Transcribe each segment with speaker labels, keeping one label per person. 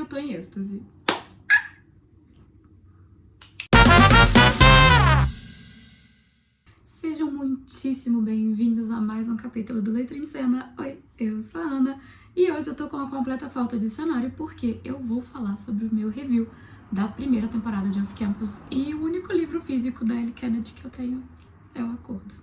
Speaker 1: tô em êxtase. Sejam muitíssimo bem-vindos a mais um capítulo do Letra em Cena. Oi, eu sou a Ana e hoje eu tô com uma completa falta de cenário porque eu vou falar sobre o meu review da primeira temporada de Off Campus e o único livro físico da Ellie Kennedy que eu tenho é o Acordo.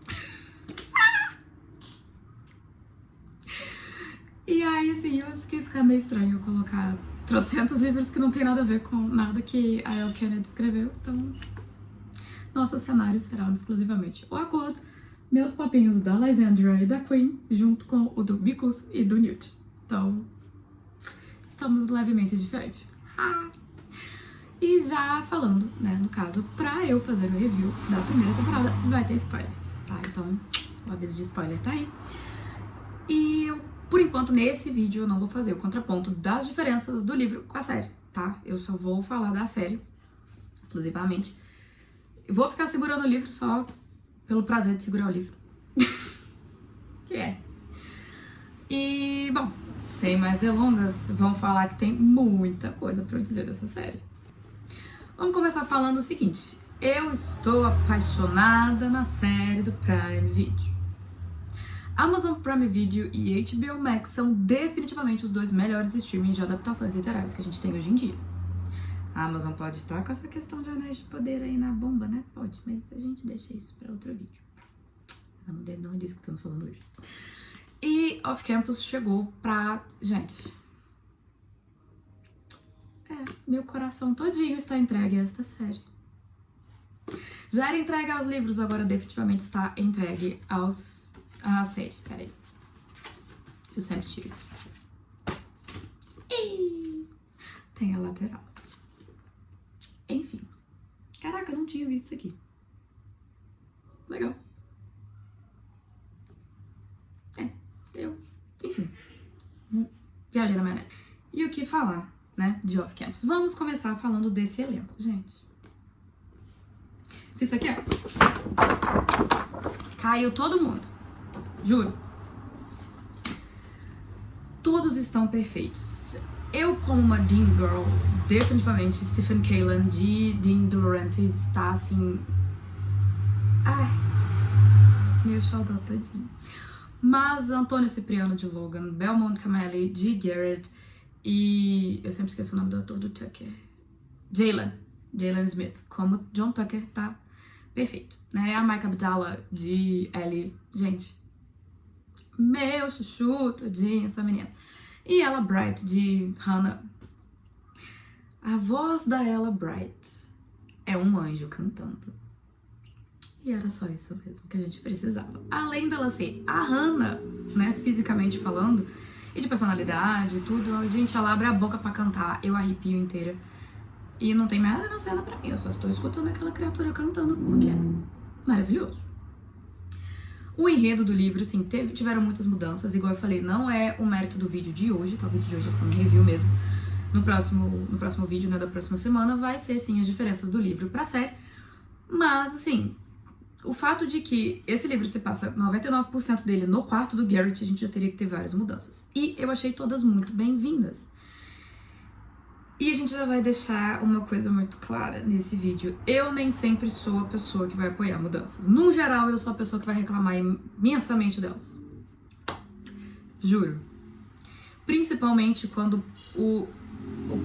Speaker 1: E aí, assim, eu acho que ia ficar meio estranho eu colocar trocentos livros que não tem nada a ver com nada que a Ellie Kennedy escreveu, então nosso cenário será exclusivamente o Acordo, meus papinhos da Lysandra e da Queen, junto com o do Bicus e do Newt. Então, estamos levemente diferentes. E já falando, né, no caso, pra eu fazer o review da primeira temporada, vai ter spoiler, tá? Então, o aviso de spoiler tá aí. E eu, por enquanto, nesse vídeo eu não vou fazer o contraponto das diferenças do livro com a série, tá? Eu só vou falar da série, exclusivamente. Eu vou ficar segurando o livro só pelo prazer de segurar o livro. Que é. E, bom, sem mais delongas, vamos falar que tem muita coisa pra eu dizer dessa série. Vamos começar falando o seguinte. Eu estou apaixonada na série do Prime Video. Amazon Prime Video e HBO Max são definitivamente os dois melhores streamings de adaptações literárias que a gente tem hoje em dia. A Amazon pode estar com essa questão de Anéis de Poder aí na bomba, né? Pode, mas a gente deixa isso pra outro vídeo. Não é disso que estamos falando hoje. E Off Campus chegou pra... Gente... meu coração todinho está entregue a esta série. Já era entregue aos livros, agora definitivamente está entregue à série. Peraí. Eu sempre tiro isso. E tem a lateral. Enfim. Caraca, eu não tinha visto isso aqui. Legal. Enfim. Viajei na maionese. E o que falar, né, de Off Campus? Vamos começar falando desse elenco, gente. Fiz isso aqui, ó. Caiu todo mundo. Juro. Todos estão perfeitos. Eu, como uma Dean Girl, definitivamente Stephen Kaylan de Dean Durantes está assim... Ai, meu xodó todinho. Mas Antônio Cipriano de Logan, Belmont Cameli de Garrett e... eu sempre esqueço o nome do ator do Tucker. Jalen Smith, como John Tucker, tá perfeito, né? A Mike Abdallah de Ellie, gente, meu chuchu, todinha essa menina. E Ella Bright de Hannah. A voz da Ella Bright é um anjo cantando. E era só isso mesmo que a gente precisava. Além dela ser a Hannah, né, fisicamente falando, e de personalidade e tudo, a gente, ela abre a boca pra cantar, eu arrepio inteira. E não tem mais nada na cena pra mim, eu só estou escutando aquela criatura cantando, porque é maravilhoso. O enredo do livro, assim, tiveram muitas mudanças, igual eu falei, não é o mérito do vídeo de hoje, tá? O vídeo de hoje é só um review mesmo. No próximo vídeo, né, da próxima semana, vai ser, sim, as diferenças do livro pra série. Mas, assim... o fato de que esse livro se passa 99% dele no quarto do Garrett, a gente já teria que ter várias mudanças. E eu achei todas muito bem-vindas. E a gente já vai deixar uma coisa muito clara nesse vídeo. Eu nem sempre sou a pessoa que vai apoiar mudanças. No geral, eu sou a pessoa que vai reclamar imensamente delas. Juro. Principalmente quando o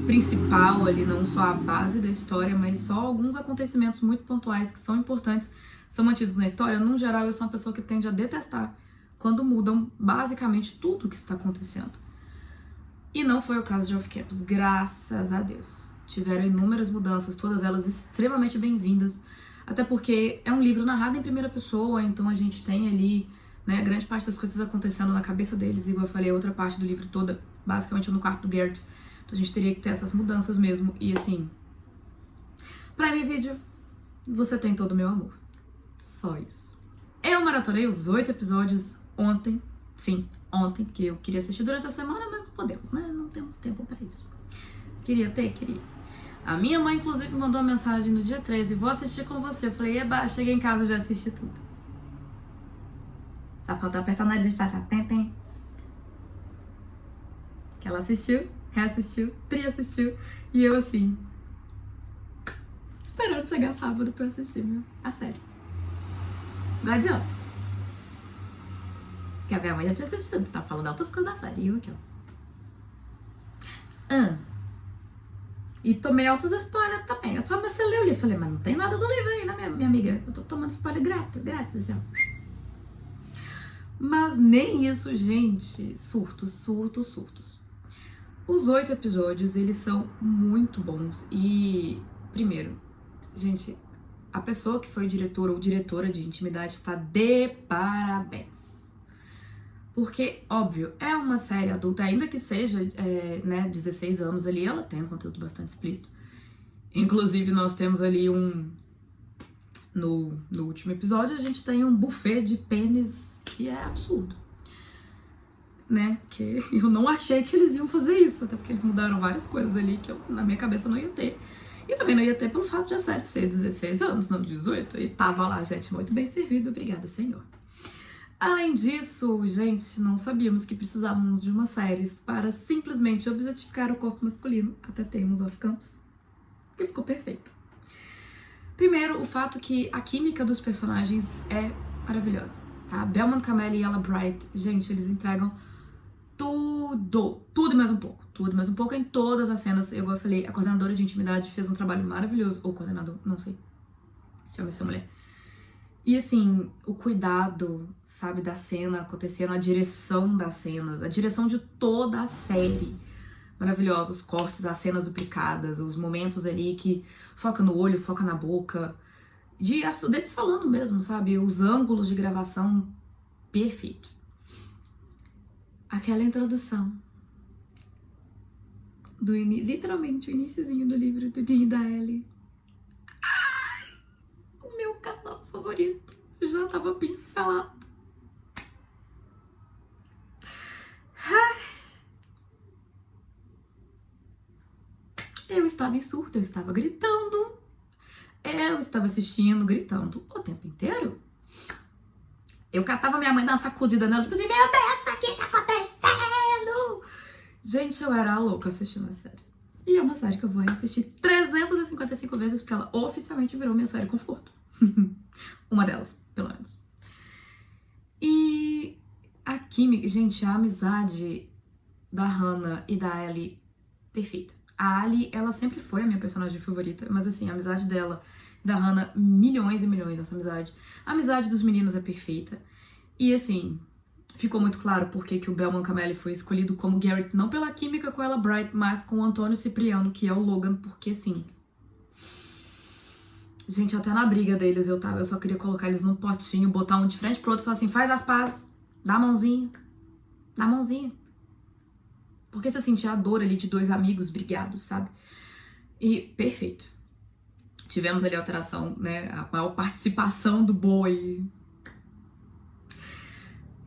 Speaker 1: principal ali, não só a base da história, mas só alguns acontecimentos muito pontuais que são importantes, são mantidos na história. No geral, eu sou uma pessoa que tende a detestar quando mudam basicamente tudo o que está acontecendo. E não foi o caso de Off Campus, graças a Deus. Tiveram inúmeras mudanças, todas elas extremamente bem-vindas, até porque é um livro narrado em primeira pessoa, então a gente tem ali, né, grande parte das coisas acontecendo na cabeça deles, igual eu falei, a outra parte do livro toda, basicamente no quarto do Garrett. Então a gente teria que ter essas mudanças mesmo, e assim, Prime Video, você tem todo o meu amor. Só isso. Eu maratonei os 8 episódios ontem. Sim, ontem, porque eu queria assistir durante a semana, mas não podemos, né? Não temos tempo pra isso. Queria. A minha mãe, inclusive, mandou uma mensagem no dia 13. Vou assistir com você. Eu falei, eba, cheguei em casa e já assisti tudo. Só falta apertar o nariz e passar tem. Que ela assistiu reassistiu, assistiu. E eu assim, esperando chegar sábado pra eu assistir, meu. A série. Não adianta. Porque a minha mãe já tinha assistido, tá falando altas coisas da série. E eu aqui, ó. E tomei altos spoilers também. Eu falei, mas você leu o livro? Eu falei, mas não tem nada do livro aí, né, minha amiga? Eu tô tomando spoiler grátis, assim, ó. Mas nem isso, gente. Surtos. Os 8 episódios, eles são muito bons. E, primeiro, gente, a pessoa que foi diretora ou diretora de Intimidade está de parabéns. Porque, óbvio, é uma série adulta, ainda que seja, né, 16 anos ali, ela tem um conteúdo bastante explícito. Inclusive, nós temos ali no último episódio, a gente tem um buffet de pênis que é absurdo. Né? Que eu não achei que eles iam fazer isso, até porque eles mudaram várias coisas ali que eu, na minha cabeça, não ia ter. E também não ia ter pelo fato de a série ser 16 anos, não 18. E tava lá, gente, muito bem servido, obrigada, senhor. Além disso, gente, não sabíamos que precisávamos de uma série para simplesmente objetificar o corpo masculino até termos off-campus, que ficou perfeito. Primeiro, o fato que a química dos personagens é maravilhosa, tá? Belmont Cameli e Ella Bright, gente, eles entregam tudo e mais um pouco em todas as cenas. Eu falei, a coordenadora de Intimidade fez um trabalho maravilhoso, ou coordenador, não sei se homem ou se mulher. E assim, o cuidado, sabe, da cena acontecendo, a direção das cenas, a direção de toda a série. Maravilhosa, os cortes, as cenas duplicadas, os momentos ali que foca no olho, foca na boca. Deles falando mesmo, sabe? Os ângulos de gravação, perfeito. Aquela introdução. Literalmente o iniciozinho do livro do Dean e da Ellie. Ai, o meu canal favorito. Já tava pincelado. Ai. Eu estava em surto, eu estava gritando. Eu estava assistindo, gritando o tempo inteiro. Eu catava minha mãe, dando uma sacudida nela, tipo assim, meu Deus, o que tá acontecendo? Gente, eu era a louca assistindo a série. E é uma série que eu vou assistir 355 vezes, porque ela oficialmente virou minha série conforto. Uma delas, pelo menos. E a química, gente, a amizade da Hannah e da Ellie, perfeita. A Ali, ela sempre foi a minha personagem favorita, mas assim, a amizade dela e da Hannah, milhões e milhões dessa amizade. A amizade dos meninos é perfeita. E assim, ficou muito claro por que o Belmont Cameli foi escolhido como Garrett, não pela química com ela Bright, mas com o Antônio Cipriano, que é o Logan, porque assim... Gente, até na briga deles eu só queria colocar eles num potinho, botar um de frente pro outro e falar assim, faz as pazes, dá a mãozinha, dá a mãozinha. Porque você sentia a dor ali de dois amigos brigados, sabe? E perfeito. Tivemos ali a alteração, né? A maior participação do boi.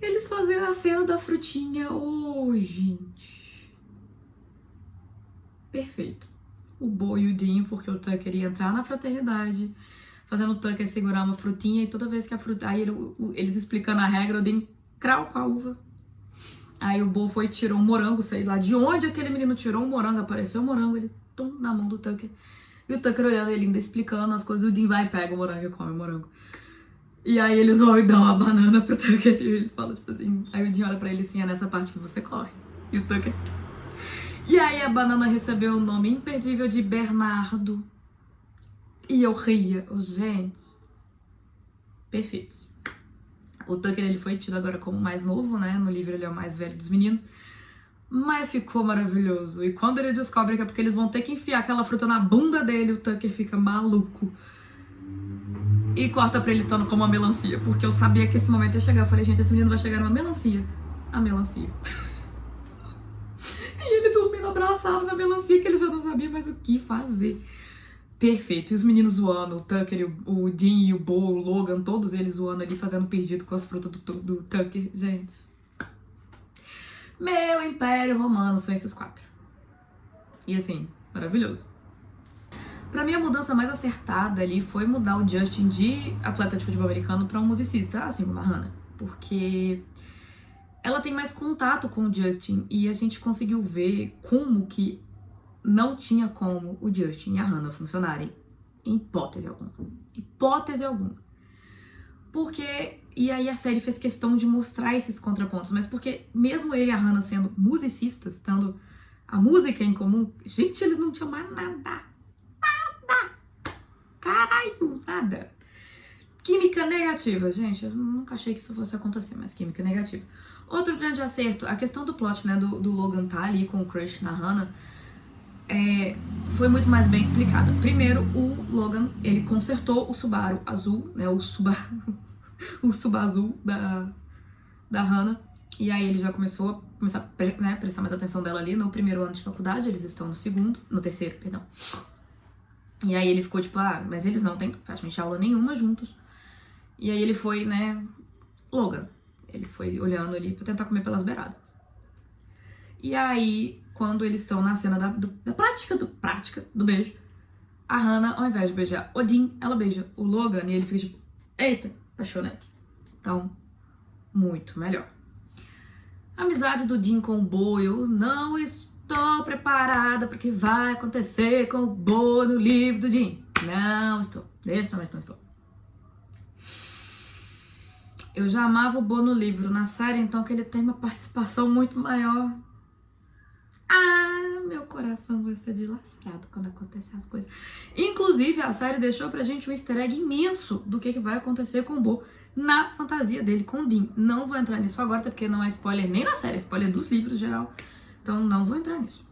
Speaker 1: Eles fazendo a cena da frutinha. Oh, gente. Perfeito. O boi e o Dean, porque o Tucker ia entrar na fraternidade, fazendo o Tucker segurar uma frutinha, e toda vez que a fruta... Aí eles explicando a regra, o Dean crau com a uva. Aí o Bo foi e tirou um morango, sei lá de onde aquele menino tirou um morango, apareceu um morango, ele tum, na mão do Tucker. E o Tucker olhando ele ainda explicando as coisas, o Dean vai e pega o morango e come o morango. E aí eles vão e dão uma banana pro Tucker e ele fala tipo assim, aí o Dean olha pra ele assim, é nessa parte que você corre. E o Tucker... E aí a banana recebeu o nome imperdível de Bernardo. E eu ria, gente, perfeito. O Tucker, ele foi tido agora como mais novo, né? No livro ele é o mais velho dos meninos. Mas ficou maravilhoso. E quando ele descobre que é porque eles vão ter que enfiar aquela fruta na bunda dele, o Tucker fica maluco. E corta pra ele estando como uma melancia. Porque eu sabia que esse momento ia chegar. Eu falei, gente, esse menino vai chegar numa melancia. A melancia. E ele dormindo abraçado na melancia, que ele já não sabia mais o que fazer. Perfeito. E os meninos zoando, o Tucker, o Dean e o Bo, o Logan, todos eles zoando ali, fazendo perdido com as frutas do Tucker. Gente. Meu Império Romano são esses 4. E assim, maravilhoso. Pra mim, a mudança mais acertada ali foi mudar o Justin de atleta de futebol americano pra um musicista, assim como a Hannah. Porque ela tem mais contato com o Justin e a gente conseguiu ver como que não tinha como o Justin e a Hannah funcionarem em hipótese alguma. Hipótese alguma. Porque, e aí a série fez questão de mostrar esses contrapontos, mas porque mesmo ele e a Hannah sendo musicistas, tendo a música em comum, gente, eles não tinham mais nada. Caralho, nada. Química negativa, gente, eu nunca achei que isso fosse acontecer, mas química negativa. Outro grande acerto, a questão do plot, né, do Logan tá ali com o crush na Hannah, foi muito mais bem explicada. Primeiro, o Logan, ele consertou o Subaru azul, né, o Subaru azul da Hannah, e aí ele já começou a né, prestar mais atenção dela ali no primeiro ano de faculdade, eles estão no terceiro, perdão. E aí ele ficou tipo, mas eles não têm praticamente aula nenhuma juntos. E aí ele foi, né, Logan, ele foi olhando ali pra tentar comer pelas beiradas. E aí, quando eles estão na cena da prática do beijo, a Hannah, ao invés de beijar o Dean, ela beija o Logan e ele fica tipo, eita, apaixonei. Então, muito melhor. A amizade do Dean com o Bo, eu não estou preparada para o que vai acontecer com o Bo no livro do Dean. Não estou, definitivamente não estou. Eu já amava o Bo no livro, na série, então que ele tem uma participação muito maior. Meu coração vai ser dilacerado quando acontecer as coisas. Inclusive, a série deixou pra gente um easter egg imenso do que vai acontecer com o Bo na fantasia dele com o Dean. Não vou entrar nisso agora, até porque não é spoiler nem na série, é spoiler dos livros em geral. Então não vou entrar nisso.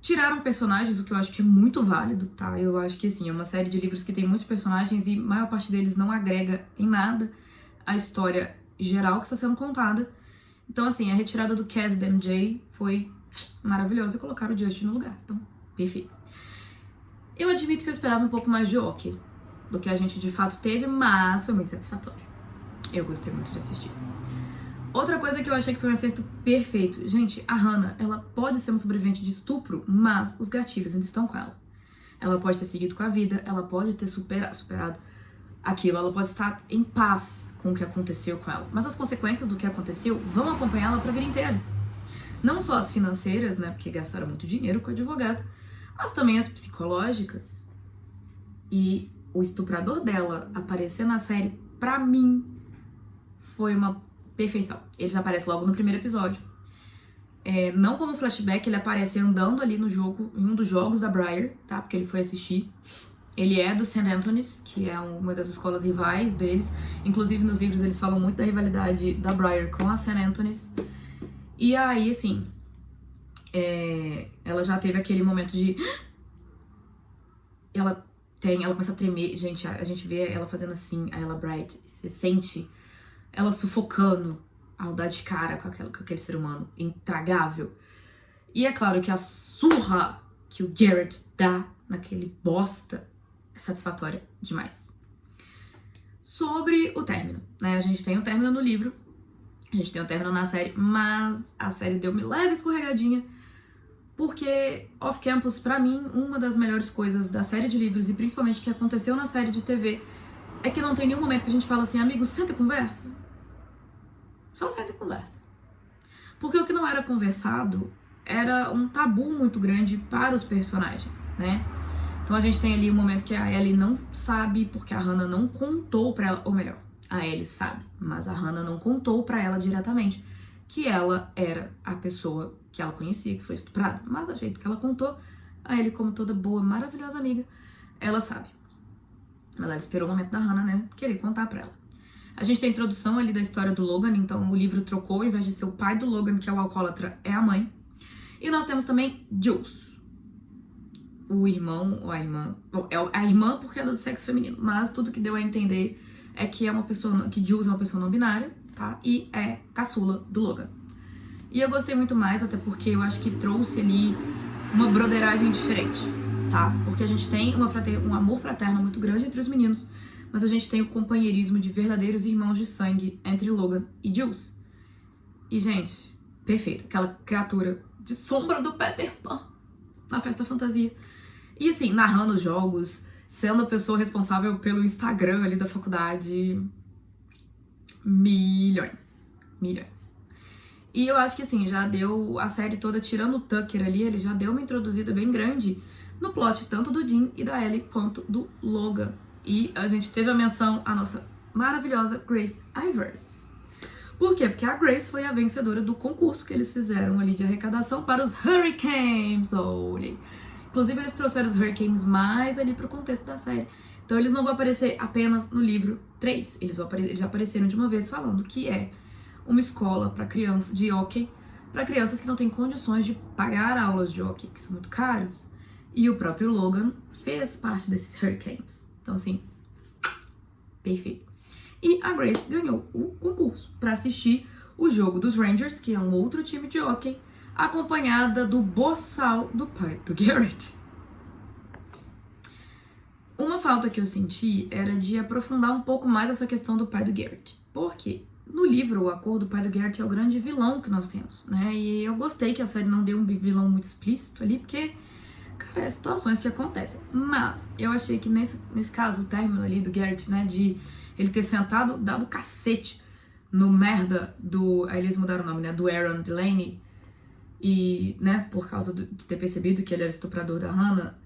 Speaker 1: Tiraram personagens, o que eu acho que é muito válido, tá? Eu acho que, assim, é uma série de livros que tem muitos personagens e a maior parte deles não agrega em nada a história geral que está sendo contada. Então, assim, a retirada do Cass e da MJ foi maravilhosa e colocaram o Justin no lugar. Então, perfeito. Eu admito que eu esperava um pouco mais de Oki do que a gente de fato teve, mas foi muito satisfatório. Eu gostei muito de assistir. Outra coisa que eu achei que foi um acerto perfeito. Gente, a Hannah, ela pode ser uma sobrevivente de estupro, mas os gatilhos ainda estão com ela. Ela pode ter seguido com a vida, ela pode ter superado aquilo, ela pode estar em paz com o que aconteceu com ela. Mas as consequências do que aconteceu vão acompanhá-la pra vida inteira. Não só as financeiras, né, porque gastaram muito dinheiro com o advogado, mas também as psicológicas. E o estuprador dela aparecer na série, pra mim, foi uma perfeição. Ele já aparece logo no primeiro episódio. Não como flashback, ele aparece andando ali no jogo, em um dos jogos da Briar, tá? Porque ele foi assistir. Ele é do St. Anthony's, que é uma das escolas rivais deles. Inclusive, nos livros, eles falam muito da rivalidade da Briar com a St. Anthony's. E aí, assim, ela já teve aquele momento de... Ela começa a tremer. Gente, a gente vê ela fazendo assim, a Ella Bright. Você sente ela sufocando ao dar de cara com aquele ser humano intragável. E é claro que a surra que o Garrett dá naquele bosta é satisfatória demais. Sobre o término, né? A gente tem o término no livro, a gente tem o término na série, mas a série deu uma leve escorregadinha, porque Off Campus, pra mim, uma das melhores coisas da série de livros, e principalmente que aconteceu na série de TV, é que não tem nenhum momento que a gente fala assim, amigo, senta e conversa. Só senta e conversa. Porque o que não era conversado era um tabu muito grande para os personagens, né? Então a gente tem ali um momento que a Ellie não sabe, porque a Hannah não contou pra ela, ou melhor, a Ellie sabe, mas a Hannah não contou pra ela diretamente que ela era a pessoa que ela conhecia, que foi estuprada. Mas do jeito que ela contou, a Ellie, como toda boa, maravilhosa amiga, ela sabe. Mas ela esperou o momento da Hannah, né, querer contar pra ela. A gente tem a introdução ali da história do Logan, então o livro trocou, ao invés de ser o pai do Logan, que é o alcoólatra, é a mãe. E nós temos também Jules. O irmão ou a irmã, é a irmã porque ela é do sexo feminino, mas tudo que deu a entender é que que Jules é uma pessoa não binária, tá? E é caçula do Logan. E eu gostei muito mais, até porque eu acho que trouxe ali uma broderagem diferente, tá? Porque a gente tem um amor fraterno muito grande entre os meninos, mas a gente tem o companheirismo de verdadeiros irmãos de sangue entre Logan e Jules. E, gente, perfeito. Aquela criatura de sombra do Peter Pan na festa fantasia. E, assim, narrando os jogos, sendo a pessoa responsável pelo Instagram ali da faculdade. Milhões. milhões. E eu acho que assim, já deu a série toda, tirando o Tucker ali, ele já deu uma introduzida bem grande no plot tanto do Dean e da Ellie quanto do Logan. E a gente teve a menção à nossa maravilhosa Grace Ivers. Por quê? Porque a Grace foi a vencedora do concurso que eles fizeram ali de arrecadação para os Hurricanes. Olha. Inclusive eles trouxeram os Hurricanes mais ali pro contexto da série. Então eles não vão aparecer apenas no livro 3. Eles já apareceram de uma vez falando que é uma escola para crianças de hockey, para crianças que não têm condições de pagar aulas de hockey, que são muito caras. E o próprio Logan fez parte desses Hurricanes. Então, assim, perfeito. E a Grace ganhou o concurso para assistir o jogo dos Rangers, que é um outro time de hockey, acompanhada do boçal do pai do Garrett. Uma falta que eu senti era de aprofundar um pouco mais essa questão do pai do Garrett. Por quê? No livro, o acordo do pai do Garrett é o grande vilão que nós temos, né? E eu gostei que a série não deu um vilão muito explícito ali, porque, cara, é situações que acontecem. Mas eu achei que nesse caso, o término ali do Garrett, né, de ele ter sentado, dado cacete no merda do... Aí eles mudaram o nome, né, do Aaron Delaney, e, né, por causa de ter percebido que ele era estuprador da Hannah,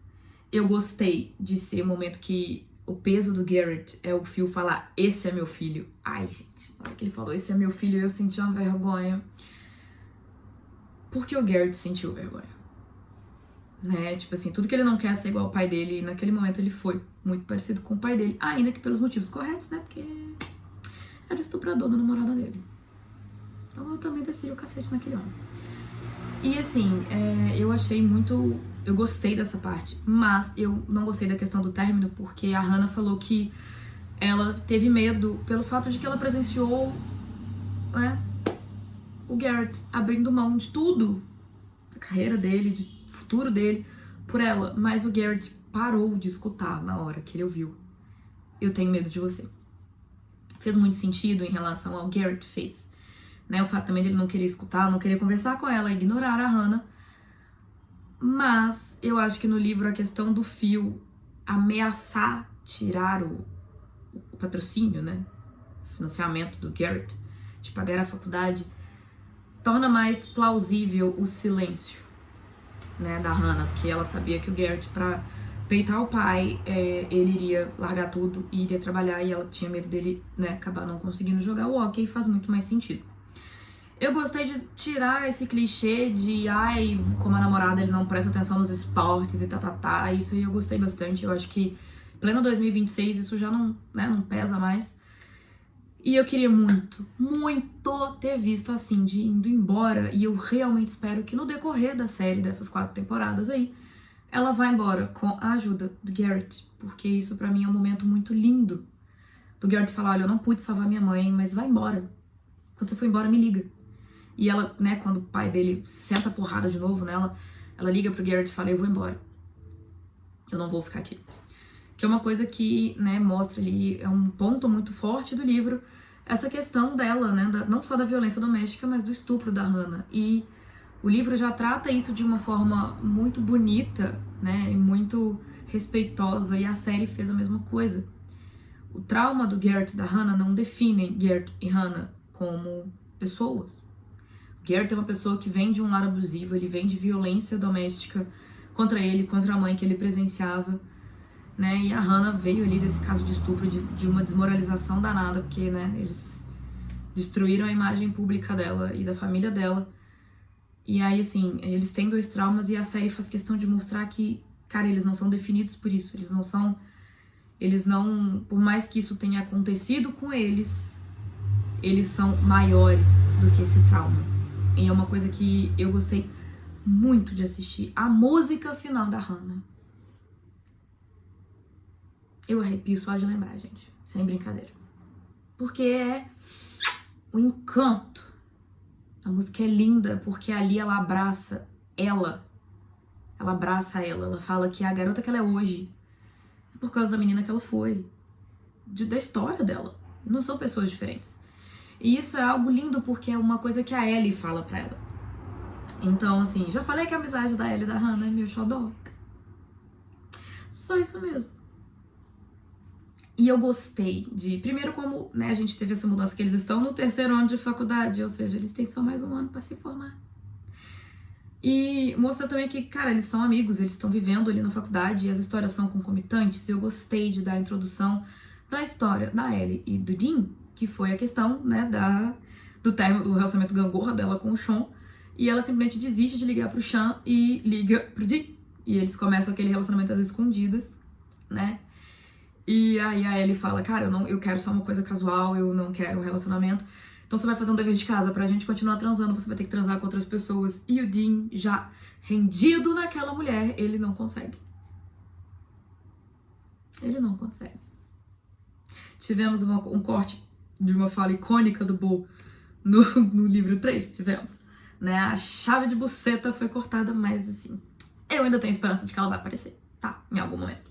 Speaker 1: eu gostei de ser o momento que o peso do Garrett é o Phil falar, esse é meu filho. Ai, gente, na hora que ele falou, esse é meu filho, eu senti uma vergonha. Porque o Garrett sentiu vergonha. Né? Tipo assim, tudo que ele não quer é ser igual ao pai dele, e naquele momento ele foi muito parecido com o pai dele, ainda que pelos motivos corretos, né? Porque era o estuprador da namorada dele. Então eu também desci o cacete naquele homem. E assim, eu achei muito... Eu gostei dessa parte, mas eu não gostei da questão do término, porque a Hannah falou que ela teve medo pelo fato de que ela presenciou, né, o Garrett abrindo mão de tudo, da carreira dele, de futuro dele, por ela. Mas o Garrett parou de escutar na hora que ele ouviu. Eu tenho medo de você. Fez muito sentido em relação ao Garrett fez. Né, o fato também dele não querer escutar, não querer conversar com ela, ignorar a Hannah. Mas eu acho que no livro a questão do Phil ameaçar tirar o patrocínio, né, o financiamento do Garrett, de pagar a faculdade, torna mais plausível o silêncio, né, da Hannah, porque ela sabia que o Garrett, pra peitar o pai, ele iria largar tudo e iria trabalhar, e ela tinha medo dele, né, acabar não conseguindo jogar o hockey, faz muito mais sentido. Eu gostei de tirar esse clichê de, ai, como a namorada ele não presta atenção nos esportes e tá. Isso aí eu gostei bastante. Eu acho que, pleno 2026, isso já não, né, não pesa mais. E eu queria muito, muito ter visto a Cindy indo embora. E eu realmente espero que no decorrer da série, dessas 4 temporadas aí, ela vá embora com a ajuda do Garrett. Porque isso pra mim é um momento muito lindo. Do Garrett falar, olha, eu não pude salvar minha mãe, mas vai embora. Quando você for embora, me liga. E ela, né, quando o pai dele senta a porrada de novo nela, ela liga pro Garrett e fala, eu vou embora. Eu não vou ficar aqui. Que é uma coisa que, né, mostra ali, é um ponto muito forte do livro, essa questão dela, né, não só da violência doméstica, mas do estupro da Hannah. E o livro já trata isso de uma forma muito bonita, né, e muito respeitosa, e a série fez a mesma coisa. O trauma do Garrett e da Hannah não definem Garrett e Hannah como pessoas. Garrett é uma pessoa que vem de um lar abusivo, ele vem de violência doméstica contra ele, contra a mãe que ele presenciava, né? E a Hannah veio ali desse caso de estupro, de uma desmoralização danada, porque, né, eles destruíram a imagem pública dela e da família dela. E aí, assim, eles têm 2 traumas e a série faz questão de mostrar que, cara, eles não são definidos por isso, eles não, por mais que isso tenha acontecido com eles são maiores do que esse trauma. E é uma coisa que eu gostei muito de assistir. A música final da Hannah. Eu arrepio só de lembrar, gente. Sem brincadeira. Porque é o encanto. A música é linda porque ali ela abraça ela. Ela abraça ela. Ela fala que a garota que ela é hoje é por causa da menina que ela foi. Da história dela. Não são pessoas diferentes. E isso é algo lindo porque é uma coisa que a Ellie fala pra ela. Então, assim, já falei que a amizade da Ellie e da Hannah é meu xodó. Só isso mesmo. E eu gostei de... Primeiro, como, né, a gente teve essa mudança que eles estão no 3º ano de faculdade, ou seja, eles têm só mais um ano pra se formar. E mostra também que, cara, eles são amigos, eles estão vivendo ali na faculdade e as histórias são concomitantes. Eu gostei de dar a introdução da história da Ellie e do Dean, que foi a questão, né, do término do relacionamento gangorra dela com o Sean. E ela simplesmente desiste de ligar pro Sean e liga pro Dean. E eles começam aquele relacionamento às escondidas, né? E aí a Ellie fala, cara, eu quero só uma coisa casual, eu não quero um relacionamento. Então você vai fazer um dever de casa pra gente continuar transando, você vai ter que transar com outras pessoas. E o Dean, já rendido naquela mulher, ele não consegue. Ele não consegue. Tivemos um corte de uma fala icônica do Bo no livro 3, tivemos. Né? A chave de buceta foi cortada, mas assim, eu ainda tenho esperança de que ela vai aparecer, tá? Em algum momento.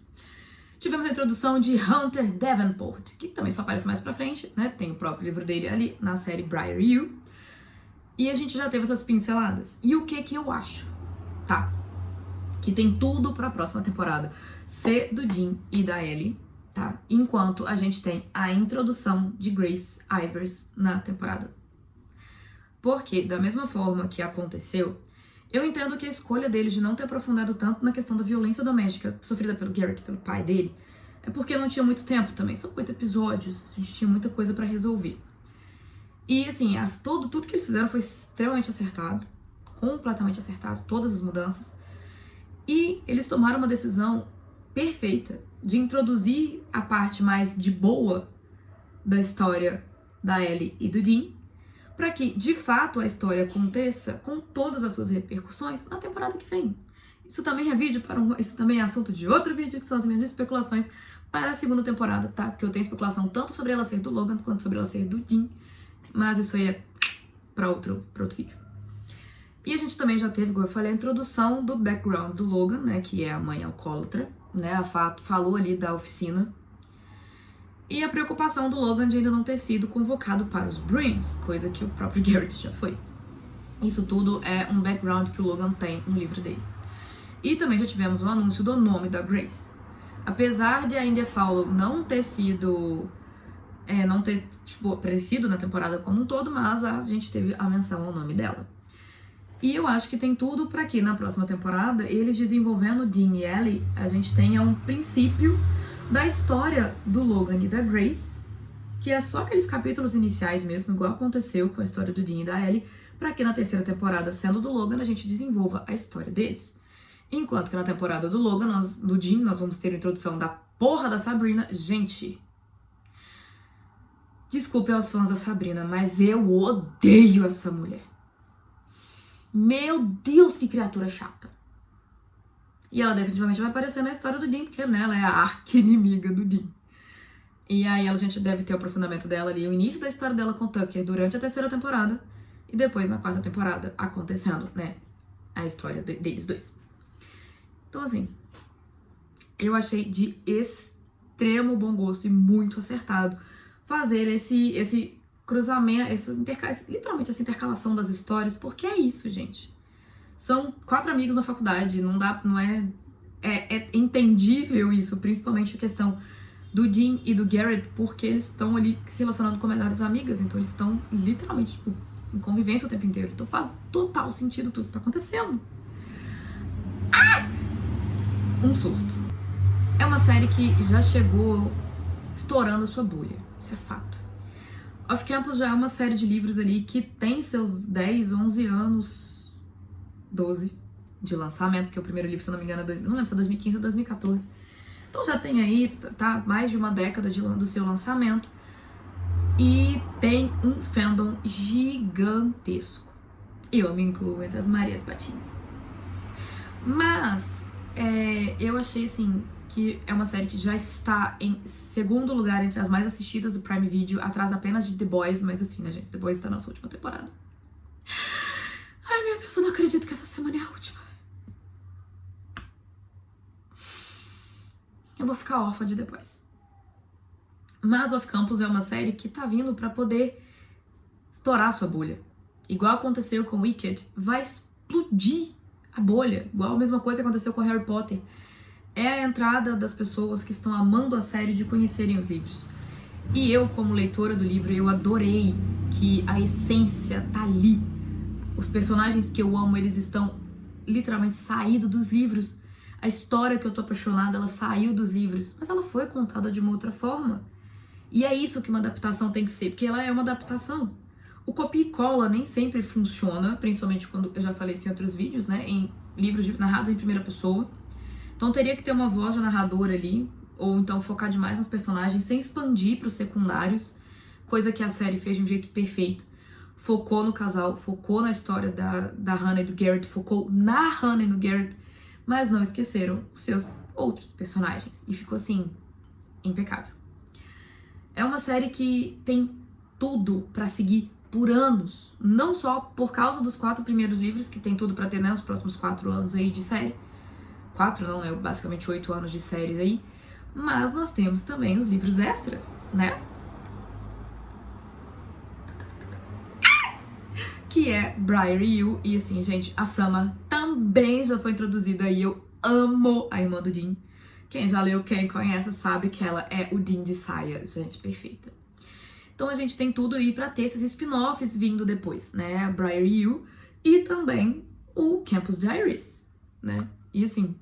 Speaker 1: Tivemos a introdução de Hunter Davenport, que também só aparece mais pra frente, né? Tem o próprio livro dele ali na série Briar You. E a gente já teve essas pinceladas. E o que eu acho? Tá. Que tem tudo pra próxima temporada ser do Dean e da Ellie, tá? Enquanto a gente tem a introdução de Grace Ivers na temporada. Porque, da mesma forma que aconteceu, eu entendo que a escolha deles de não ter aprofundado tanto na questão da violência doméstica sofrida pelo Garrett, pelo pai dele, é porque não tinha muito tempo também. São 8 episódios, a gente tinha muita coisa pra resolver. E assim, tudo que eles fizeram foi extremamente acertado, completamente acertado, todas as mudanças. E eles tomaram uma decisão perfeita de introduzir a parte mais de boa da história da Ellie e do Dean, para que, de fato, a história aconteça com todas as suas repercussões na temporada que vem. Isso também é vídeo isso também é assunto de outro vídeo, que são as minhas especulações para a segunda temporada, tá? Porque eu tenho especulação tanto sobre ela ser do Logan, quanto sobre ela ser do Dean, mas isso aí é para outro vídeo. E a gente também já teve, como eu falei, a introdução do background do Logan, né, que é a mãe alcoólatra, né, a Fato falou ali da oficina. E a preocupação do Logan de ainda não ter sido convocado para os Bruins, coisa que o próprio Garrett já foi. Isso tudo é um background que o Logan tem no livro dele. E também já tivemos o anúncio do nome da Grace. Apesar de a India Fowler não ter sido... não ter, aparecido na temporada como um todo, mas a gente teve a menção ao nome dela. E eu acho que tem tudo para que na próxima temporada, eles desenvolvendo Dean e Ellie, a gente tenha um princípio da história do Logan e da Grace, que é só aqueles capítulos iniciais mesmo, igual aconteceu com a história do Dean e da Ellie, para que na 3ª temporada, sendo do Logan, a gente desenvolva a história deles. Enquanto que na temporada do Logan, do Dean, nós vamos ter a introdução da porra da Sabrina. Gente, desculpe aos fãs da Sabrina, mas eu odeio essa mulher. Meu Deus, que criatura chata. E ela definitivamente vai aparecer na história do Dean, porque, né, ela é a arqui-inimiga do Dean. E aí a gente deve ter o aprofundamento dela ali, o início da história dela com o Tucker durante a 3ª temporada, e depois na 4ª temporada acontecendo, né, a história deles dois. Então, assim, eu achei de extremo bom gosto e muito acertado fazer esse cruzamento, literalmente essa intercalação das histórias, porque é isso, gente. São 4 amigos na faculdade, é entendível isso, principalmente a questão do Dean e do Garrett, porque eles estão ali se relacionando com melhores amigas, então eles estão literalmente, em convivência o tempo inteiro. Então faz total sentido tudo que tá acontecendo. Um surto. É uma série que já chegou estourando a sua bolha, isso é fato. Off Campus já é uma série de livros ali que tem seus 10, 11 anos... 12 de lançamento, porque o primeiro livro, se eu não me engano, não lembro se é 2015 ou 2014. Então já tem aí, tá, mais de uma década do seu lançamento. E tem um fandom gigantesco. Eu me incluo entre as Marias Patins. Mas, eu achei, assim, que é uma série que já está em 2º lugar entre as mais assistidas do Prime Video, atrás apenas de The Boys, mas assim, né, gente, The Boys está na sua última temporada. Ai, meu Deus, eu não acredito que essa semana é a última. Eu vou ficar órfã de The Boys. Mas Off Campus é uma série que tá vindo pra poder estourar a sua bolha. Igual aconteceu com Wicked, vai explodir a bolha. Igual a mesma coisa que aconteceu com Harry Potter. é a entrada das pessoas que estão amando a série de conhecerem os livros. E eu, como leitora do livro, eu adorei que a essência tá ali. Os personagens que eu amo, eles estão literalmente saídos dos livros. A história que eu tô apaixonada, ela saiu dos livros, mas ela foi contada de uma outra forma. E é isso que uma adaptação tem que ser, porque ela é uma adaptação. O copia e cola nem sempre funciona, principalmente quando eu já falei isso em outros vídeos, né? Em livros narrados em primeira pessoa. Então teria que ter uma voz de narrador ali, ou então focar demais nos personagens, sem expandir para os secundários, coisa que a série fez de um jeito perfeito. Focou no casal, focou na história da Hannah e do Garrett, focou na Hannah e no Garrett, mas não esqueceram os seus outros personagens. E ficou assim, impecável. É uma série que tem tudo pra seguir por anos, não só por causa dos 4 primeiros livros, que tem tudo pra ter, né, os próximos 4 anos aí de série. 4 não, né, basicamente 8 anos de séries aí, mas nós temos também os livros extras, né? Que é Briar e You, e assim, gente, a Summer também já foi introduzida e eu amo a irmã do Dean. Quem já leu, quem conhece, sabe que ela é o Dean de saia, gente, perfeita. Então a gente tem tudo aí pra ter esses spin-offs vindo depois, né? Briar e You e também o Campus Diaries, né? E assim...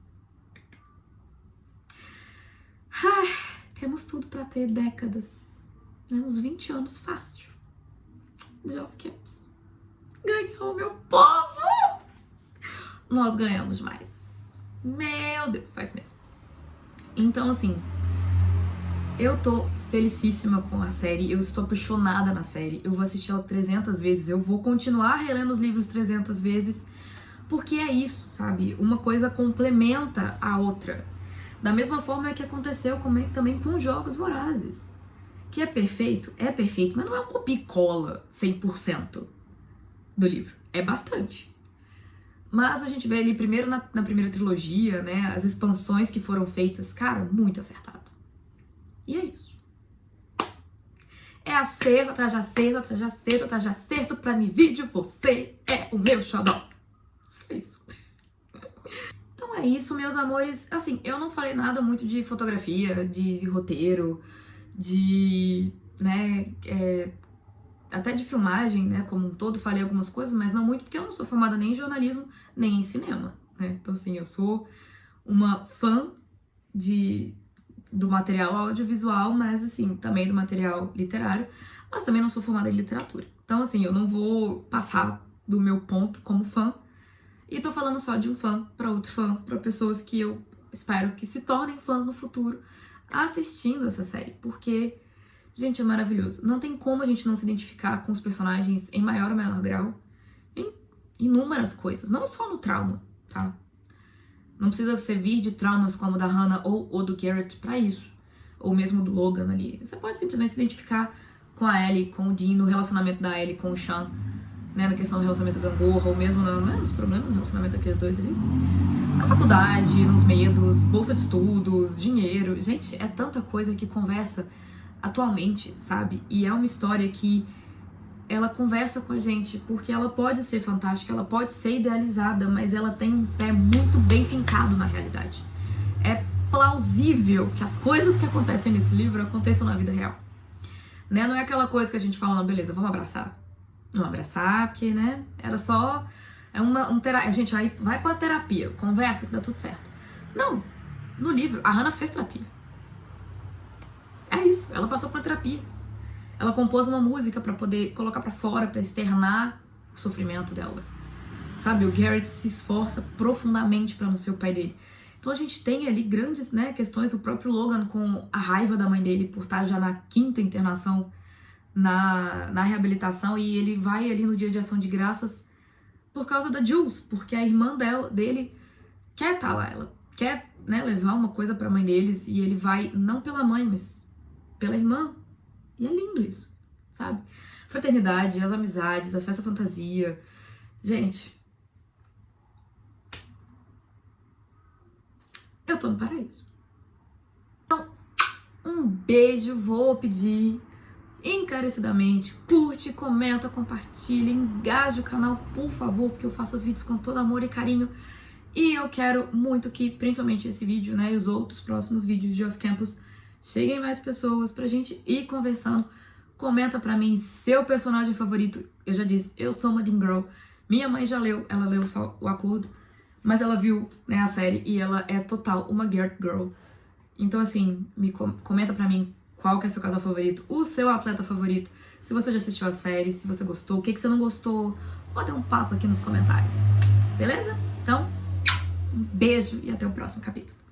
Speaker 1: temos tudo pra ter décadas, né? Uns 20 anos fácil de off-campus. Ganhou, meu povo! Nós ganhamos mais. Meu Deus, só isso mesmo. Então, assim, eu tô felicíssima com a série, eu estou apaixonada na série, eu vou assistir ela 300 vezes, eu vou continuar relendo os livros 300 vezes, porque é isso, sabe? Uma coisa complementa a outra. Da mesma forma que aconteceu também com Jogos Vorazes. Que é perfeito, mas não é um copia e cola 100% do livro. É bastante. Mas a gente vê ali primeiro na primeira trilogia, né, as expansões que foram feitas, cara, muito acertado. E é isso. É acerto atrás de acerto, atrás de acerto, atrás de acerto pra me vídeo, você é o meu xodó. Isso é isso. Então é isso, meus amores. Assim, eu não falei nada muito de fotografia, de roteiro, de, né, até de filmagem, né, como um todo, falei algumas coisas, mas não muito, porque eu não sou formada nem em jornalismo, nem em cinema, né? Então, assim, eu sou uma fã do material audiovisual, mas, assim, também do material literário, mas também não sou formada em literatura. Então, assim, eu não vou passar do meu ponto como fã, e tô falando só de um fã pra outro fã, pra pessoas que eu espero que se tornem fãs no futuro assistindo essa série, porque... gente, é maravilhoso. Não tem como a gente não se identificar com os personagens em maior ou menor grau. Em inúmeras coisas. Não só no trauma, tá? Não precisa servir de traumas como o da Hannah ou do Garrett pra isso. Ou mesmo do Logan ali. Você pode simplesmente se identificar com a Ellie, com o Dean, no relacionamento da Ellie com o Sean. Né, na questão do relacionamento gangorra, ou mesmo nos problemas do relacionamento daqueles dois ali. Na faculdade, nos medos, bolsa de estudos, dinheiro. Gente, é tanta coisa que conversa atualmente, sabe? E é uma história que ela conversa com a gente, porque ela pode ser fantástica, ela pode ser idealizada, mas ela tem um pé muito bem fincado na realidade. É plausível que as coisas que acontecem nesse livro aconteçam na vida real. Né? Não é aquela coisa que a gente fala, não, beleza, vamos abraçar. Vamos abraçar, porque, né, era só... a gente vai pra terapia, conversa que dá tudo certo. Não, no livro, a Hannah fez terapia. É isso, ela passou por terapia. Ela compôs uma música pra poder colocar pra fora, pra externar o sofrimento dela. Sabe, o Garrett se esforça profundamente pra não ser o pai dele. Então a gente tem ali grandes, né, questões, o próprio Logan com a raiva da mãe dele por estar já na 5ª internação na reabilitação, e ele vai ali no dia de ação de graças por causa da Jules, porque a irmã dele quer estar lá, ela quer, né, levar uma coisa pra mãe deles, e ele vai não pela mãe, mas pela irmã. E é lindo isso, sabe? Fraternidade, as amizades, as festas fantasia. Gente, eu tô no paraíso. Então, um beijo, vou pedir encarecidamente, curte, comenta, compartilha, engaje o canal, por favor, porque eu faço os vídeos com todo amor e carinho. E eu quero muito que, principalmente esse vídeo, né, e os outros próximos vídeos de Off Campus, cheguem mais pessoas pra gente ir conversando. Comenta pra mim seu personagem favorito. Eu já disse, eu sou uma Dean Girl. Minha mãe já leu, ela leu só O Acordo, mas ela viu, né, a série e ela é total uma Gert Girl. Então, assim, comenta pra mim qual que é seu casal favorito, o seu atleta favorito, se você já assistiu a série, se você gostou, o que você não gostou. Pode dar um papo aqui nos comentários, beleza? Então, um beijo e até o próximo capítulo.